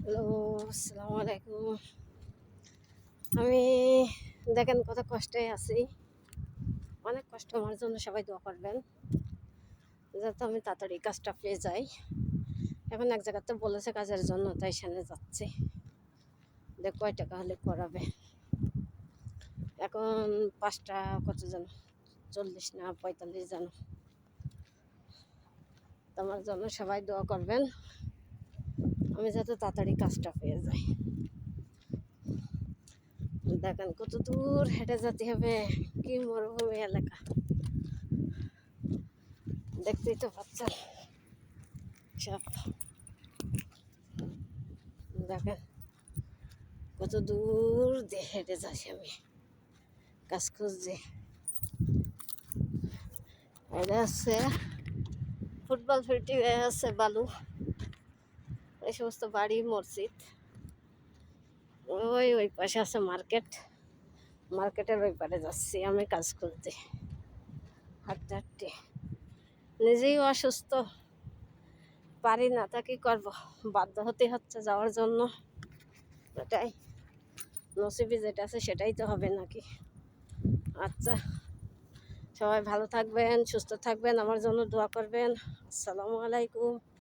Hello, আসসালামু আলাইকুম। আমি দেখেন কত কষ্টে আছি। অনেক কষ্ট, আমার জন্য সবাই দোয়া করবেন যাতে আমি তাড়াতাড়ি কাজটা পেয়ে যাই। এখন এক জায়গাতে বলেছে কাজের জন্য, তাই সেখানে যাচ্ছি। দেখ কয় টাকা হলে করাবে। এখন 5টা কত যেন 40 না 45 যেন। তো আমার জন্য সবাই দোয়া করবেন আমি যাতে তাড়াতাড়ি কাজটা পেয়ে যাই। দেখেন কত দূর হেঁটে যেতে হবে, কি মরুভূমি এলাকা, দেখতেই তো পাচ্ছেন সব। দেখেন কত দূর দিয়ে হেঁটে যাচ্ছি আমি কাজ খুঁজছি। এটা হচ্ছে ফুটবল ফিল্ডটি হয়ে আছে বালু, এই সমস্ত বাড়ি মসজিদ। ওই পাশে আছে মার্কেট, মার্কেটের ওই পারে যাচ্ছি আমি কাজ করতে। হাঁটতে হাঁটতে নিজেই অসুস্থ, পারি না, তা কি করবো, বাধ্য হতে হচ্ছে যাওয়ার জন্য। এটাই নসিবে যেটা আছে সেটাই তো হবে নাকি। আচ্ছা, সবাই ভালো থাকবেন, সুস্থ থাকবেন, আমার জন্য দোয়া করবেন। আসসালামু আলাইকুম।